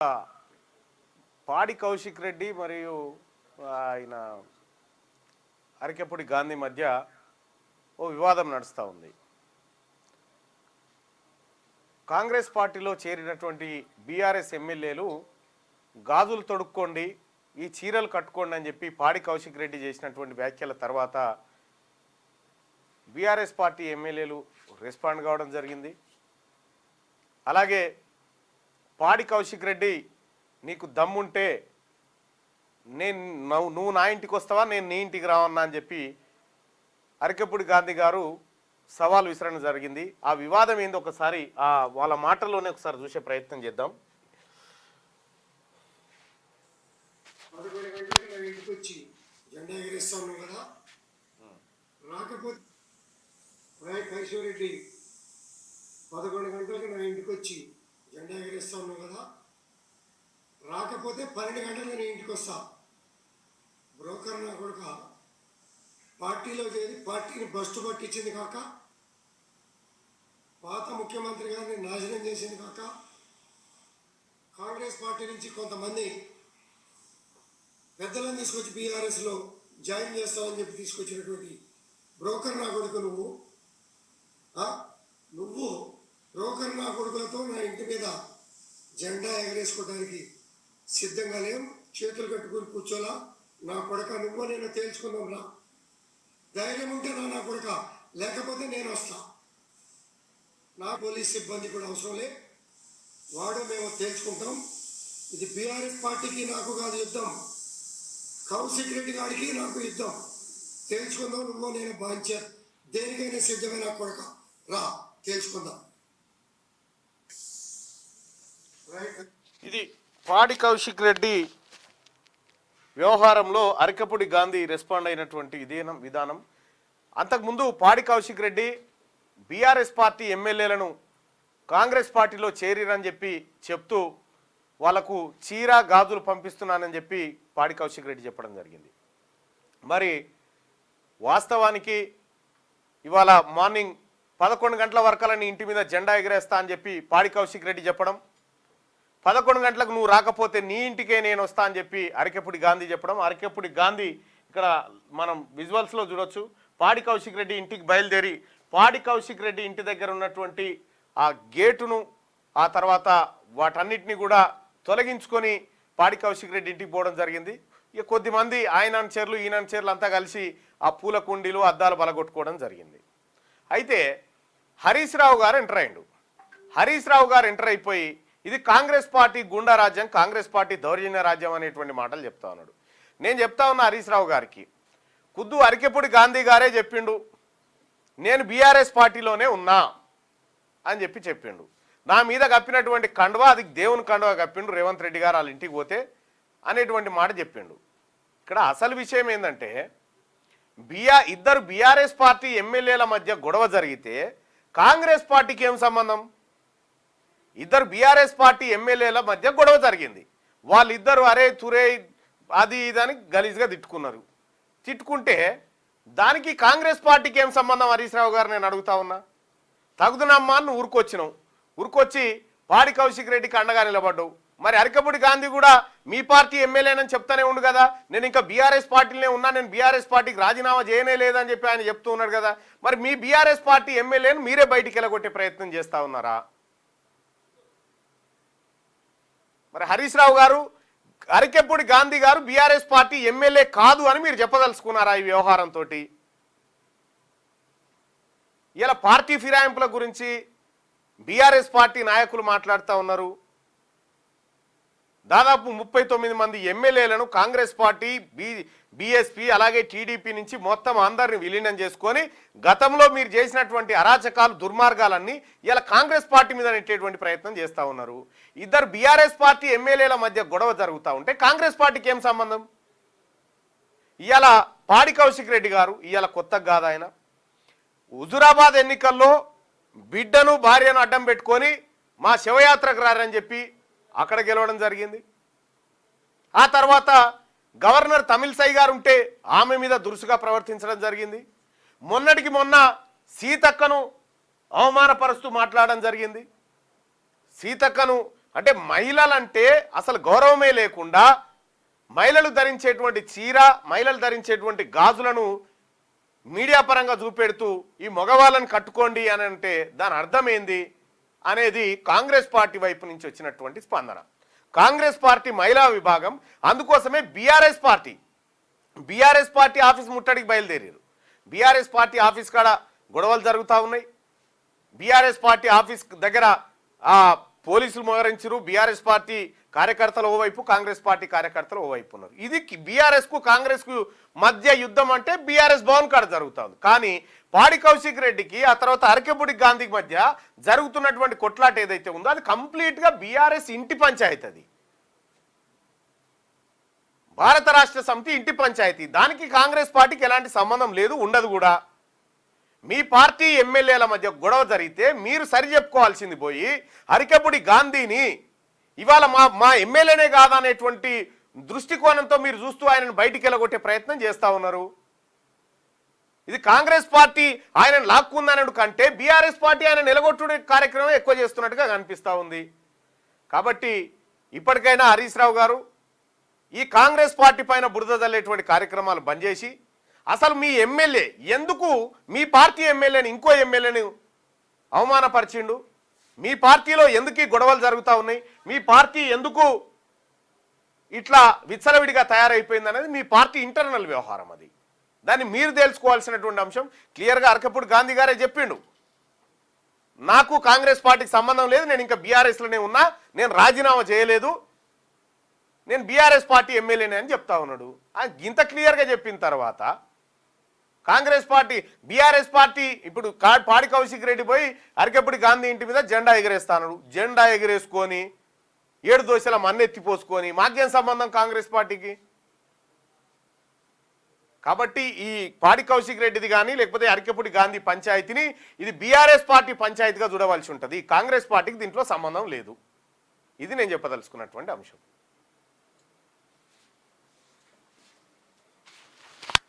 పాడి కౌశిక్ రెడ్డి మరియు ఆయన అరికెపుడి గాంధీ మధ్య ఓ వివాదం నడుస్తూ ఉంది. కాంగ్రెస్ పార్టీలో చేరినటువంటి బీఆర్ఎస్ ఎమ్మెల్యేలు గాజులు తొడుక్కోండి, ఈ చీరలు కట్టుకోండి అని చెప్పి పాడి కౌశిక్ రెడ్డి చేసినటువంటి వ్యాఖ్యల తర్వాత బీఆర్ఎస్ పార్టీ ఎమ్మెల్యేలు రెస్పాండ్ కావడం జరిగింది. అలాగే పాడి కౌశిక్ రెడ్డి, నీకు దమ్ముంటే నువ్వు నా ఇంటికి వస్తావా, నేను నీ ఇంటికి రావన్నా అని చెప్పి అరికెపుడి గాంధీ గారు సవాల్ విసరణ జరిగింది. ఆ వివాదం ఏందో ఒకసారి వాళ్ళ మాటల్లోనే ఒకసారి చూసే ప్రయత్నం చేద్దాం. 11 గంటలకు నా ఇంటికి వచ్చి జెండా ఎగరేస్తాను కదా, రాకపోతే కైశ్వరెడ్డి 11 గంటలకు నా ఇంటికి వచ్చి జెండా ఎగరేస్తాను కదా, రాకపోతే 12 గంటలకు నేను ఇంటికి వస్తా. బ్రోకర్ నా కొడుక పార్టీలో చేరి పార్టీని బస్టు పట్టించింది కాక, పాత ముఖ్యమంత్రి గారిని నాశనం చేసింది కాక, కాంగ్రెస్ పార్టీ నుంచి కొంతమంది పెద్దలను తీసుకొచ్చి బీఆర్ఎస్లో జాయిన్ చేస్తామని చెప్పి తీసుకొచ్చినటువంటి బ్రోకర్ నా కొడుకు నువ్వు బ్రోకర్ నా కొడుకులతో నా ఇంటి మీద జెండా ఎగరేసుకోవడానికి సిద్ధంగా లేం. చేతులు కట్టుకుని కూర్చోలా. నా కొడుక నువ్వు నేను తేల్చుకుందాం రా. ధైర్యం ఉంటే నా కొడుక, లేకపోతే నేను వస్తా. నా పోలీస్ సిబ్బంది కూడా అవసరం లే, వాడు మేము తేల్చుకుంటాం. ఇది బీఆర్ఎస్ పార్టీకి నాకు కాదు యుద్ధం, కౌశిక్ రెడ్డి గారికి నాకు యుద్ధం. తేల్చుకుందాం, నువ్వు నేను బాంచ దేనికైనా సిద్ధమైన కొడుక రా, తేల్చుకుందాం. ఇది పాడి కౌశిక్ రెడ్డి వ్యవహారంలో అరికెపుడి గాంధీ రెస్పాండ్ అయినటువంటి విధానం. అంతకుముందు పాడి కౌశిక్ రెడ్డి బీఆర్ఎస్ పార్టీ ఎమ్మెల్యేలను కాంగ్రెస్ పార్టీలో చేరిరని చెప్పి చెప్తూ వాళ్లకు చీర గాజులు పంపిస్తున్నానని చెప్పి పాడి కౌశిక్ రెడ్డి చెప్పడం జరిగింది. మరి వాస్తవానికి ఇవాళ మార్నింగ్ 11 గంటల వరకలని ఇంటి మీద జెండా ఎగరేస్తా అని చెప్పి పాడి కౌశిక్ రెడ్డి చెప్పడం, 11 గంటలకు నువ్వు రాకపోతే నీ ఇంటికే నేను వస్తా అని చెప్పి అరికెపుడి గాంధీ చెప్పడం. అరికెపుడి గాంధీ ఇక్కడ మనం విజువల్స్లో చూడొచ్చు. పాడి కౌశిక్ రెడ్డి ఇంటికి బయలుదేరి పాడి కౌశిక్ రెడ్డి ఇంటి దగ్గర ఉన్నటువంటి ఆ గేటును ఆ తర్వాత వాటన్నిటిని కూడా తొలగించుకొని పాడి కౌశిక్ రెడ్డి ఇంటికి పోవడం జరిగింది. ఇక కొద్దిమంది ఆయన చీరలు ఈయన చీరలు అంతా కలిసి ఆ పూల కుండీలు అద్దాలు బలగొట్టుకోవడం జరిగింది. అయితే హరీష్ రావు గారు ఎంటర్ అయ్యిండు. హరీష్ రావు గారు ఎంటర్ అయిపోయి ఇది కాంగ్రెస్ పార్టీ గుండా రాజ్యం, కాంగ్రెస్ పార్టీ దౌర్జన్య రాజ్యం అనేటువంటి మాటలు చెప్తా ఉన్నాడు. నేను చెప్తా ఉన్నా హరీష్ రావు గారికి, ఖుద్దు అరికెపుడి గాంధీ గారే చెప్పిండు నేను బీఆర్ఎస్ పార్టీలోనే ఉన్నా అని చెప్పిండు. నా మీద కప్పినటువంటి కండువా అది దేవుని కండువా కప్పిండు రేవంత్ రెడ్డి గారు వాళ్ళ ఇంటికి పోతే అనేటువంటి మాట చెప్పిండు. ఇక్కడ అసలు విషయం ఏంటంటే ఇద్దరు బీఆర్ఎస్ పార్టీ ఎమ్మెల్యేల మధ్య గొడవ జరిగితే కాంగ్రెస్ పార్టీకి ఏం సంబంధం? ఇద్దరు బీఆర్ఎస్ పార్టీ ఎమ్మెల్యేల మధ్య గొడవ జరిగింది. వాళ్ళిద్దరు అరే తురే అది ఇదని గలీజ్గా తిట్టుకున్నారు. తిట్టుకుంటే దానికి కాంగ్రెస్ పార్టీకి ఏం సంబంధం హరీష్ రావు గారు? నేను అడుగుతా ఉన్నా. తగుదునమ్మా అని ఊరుకొచ్చినావు, ఊరుకొచ్చి పాడి కౌశిక్ రెడ్డికి అండగా నిలబడ్డావు. మరి అరికెపుడి గాంధీ కూడా మీ పార్టీ ఎమ్మెల్యేనని చెప్తానే ఉండు కదా, నేను ఇంకా బీఆర్ఎస్ పార్టీలోనే ఉన్నా, నేను బీఆర్ఎస్ పార్టీకి రాజీనామా చేయనే లేదని చెప్పి ఆయన చెప్తూ ఉన్నాడు కదా. మరి మీ బీఆర్ఎస్ పార్టీ ఎమ్మెల్యేను మీరే బయటికి వెళ్ళగొట్టే ప్రయత్నం చేస్తూ ఉన్నారా? మరి హరీష్ రావు గారు అరికెపుడి గాంధీ గారు బీఆర్ఎస్ పార్టీ ఎమ్మెల్యే కాదు అని మీరు చెప్పదలుచుకున్నారా ఈ వ్యవహారంతో? ఇలా పార్టీ ఫిరాయింపుల గురించి బీఆర్ఎస్ పార్టీ నాయకులు మాట్లాడుతూ ఉన్నారు. దాదాపు 39 మంది ఎమ్మెల్యేలను కాంగ్రెస్ పార్టీ బీఎస్పీ అలాగే టీడీపీ నుంచి మొత్తం అందరిని విలీనం చేసుకొని గతంలో మీరు చేసినటువంటి అరాచకాలు దుర్మార్గాలన్నీ ఇలా కాంగ్రెస్ పార్టీ మీద నెట్టేటువంటి ప్రయత్నం చేస్తూ ఉన్నారు. ఇద్దరు బీఆర్ఎస్ పార్టీ ఎమ్మెల్యేల మధ్య గొడవ జరుగుతూ ఉంటే కాంగ్రెస్ పార్టీకి ఏం సంబంధం? ఇవాళ పాడి కౌశిక్ రెడ్డి గారు ఇవాళ కొత్తగా కాదు, ఆయన హుజురాబాద్ ఎన్నికల్లో బిడ్డను భార్యను అడ్డం పెట్టుకొని మా శివయాత్రకు రారని చెప్పి అక్కడ గెలవడం జరిగింది. ఆ తర్వాత గవర్నర్ తమిళసై గారు ఉంటే ఆమె మీద దురుసుగా ప్రవర్తించడం జరిగింది. మొన్నటికి మొన్న సీతక్కను అవమానపరుస్తూ మాట్లాడడం జరిగింది. సీతక్కను అంటే మహిళలంటే అసలు గౌరవమే లేకుండా మహిళలు ధరించేటువంటి చీర, మహిళలు ధరించేటువంటి గాజులను మీడియా పరంగా చూపెడుతూ ఈ మగవాళ్ళని కట్టుకోండి అని అంటే దాని అర్థం ఏంది అనేది కాంగ్రెస్ పార్టీ వైపు నుంచి వచ్చినటువంటి స్పందన. కాంగ్రెస్ పార్టీ మహిళా విభాగం అందుకోసమే బీఆర్ఎస్ పార్టీ ఆఫీస్ ముట్టడికి బయలుదేరారు. బీఆర్ఎస్ పార్టీ ఆఫీస్ కాడ గొడవలు జరుగుతూ ఉన్నాయి. బీఆర్ఎస్ పార్టీ ఆఫీస్ దగ్గర పోలీసులు మోహరించారు. బీఆర్ఎస్ పార్టీ కార్యకర్తలు ఓవైపు, కాంగ్రెస్ పార్టీ కార్యకర్తలు ఓవైపు ఉన్నారు. ఇది బీఆర్ఎస్కు కాంగ్రెస్కు మధ్య యుద్ధం అంటే బీఆర్ఎస్ భవన్ కాడ జరుగుతుంది. కానీ పాడి కౌశిక్ రెడ్డికి ఆ తర్వాత అరకెబుడి గాంధీకి మధ్య జరుగుతున్నటువంటి కొట్లాట ఏదైతే ఉందో అది కంప్లీట్గా బీఆర్ఎస్ ఇంటి పంచాయతీ. అది భారత రాష్ట్ర సమితి ఇంటి పంచాయతీ. దానికి కాంగ్రెస్ పార్టీకి ఎలాంటి సంబంధం లేదు, ఉండదు కూడా. మీ పార్టీ ఎమ్మెల్యేల మధ్య గొడవ జరిగితే మీరు సరి చెప్పుకోవాల్సింది పోయి అరికెపుడి గాంధీని ఇవాళ మా ఎమ్మెల్యేనే కాదనేటువంటి దృష్టికోణంతో మీరు చూస్తూ ఆయనను బయటికి వెళ్ళగొట్టే ప్రయత్నం చేస్తూ ఉన్నారు. ఇది కాంగ్రెస్ పార్టీ ఆయనను లాక్కుందనడు కంటే బీఆర్ఎస్ పార్టీ ఆయన నిలగొట్టుడే కార్యక్రమం ఎక్కువ చేస్తున్నట్టుగా కనిపిస్తూ ఉంది. కాబట్టి ఇప్పటికైనా హరీష్ రావు గారు ఈ కాంగ్రెస్ పార్టీ పైన బురద జల్లేటువంటి కార్యక్రమాలు బంద్ చేసి అసలు మీ ఎమ్మెల్యే ఎందుకు మీ పార్టీ ఎమ్మెల్యేని ఇంకో ఎమ్మెల్యేని అవమానపరిచిండు, మీ పార్టీలో ఎందుకు గొడవలు జరుగుతూ ఉన్నాయి, మీ పార్టీ ఎందుకు ఇట్లా విచ్చలవిడిగా తయారైపోయింది అనేది మీ పార్టీ ఇంటర్నల్ వ్యవహారం. అది దాన్ని మీరు తెలుసుకోవాల్సినటువంటి అంశం. క్లియర్గా అరకపూడి గాంధీ గారే చెప్పిండు, నాకు కాంగ్రెస్ పార్టీకి సంబంధం లేదు, నేను ఇంకా బీఆర్ఎస్లోనే ఉన్నా, నేను రాజీనామా చేయలేదు, నేను బీఆర్ఎస్ పార్టీ ఎమ్మెల్యేనే అని చెప్తా ఉన్నాడు. ఇంత క్లియర్గా చెప్పిన తర్వాత కాంగ్రెస్ పార్టీ బీఆర్ఎస్ పార్టీ ఇప్పుడు పాడి కౌశిక్ రెడ్డి పోయి అరకెపుడి గాంధీ ఇంటి మీద జెండా ఎగరేస్తాడు. జెండా ఎగరేసుకొని 7 దోశల మన్నెత్తిపోసుకొని మాకేం సంబంధం కాంగ్రెస్ పార్టీకి? కాబట్టి ఈ పాడి కౌశిక్ రెడ్డిది కానీ లేకపోతే అరకెపుడి గాంధీ పంచాయతీని ఇది బీఆర్ఎస్ పార్టీ పంచాయతీగా చూడవలసి ఉంటుంది. కాంగ్రెస్ పార్టీకి దీంట్లో సంబంధం లేదు. ఇది నేను చెప్పదలుచుకున్నటువంటి అంశం.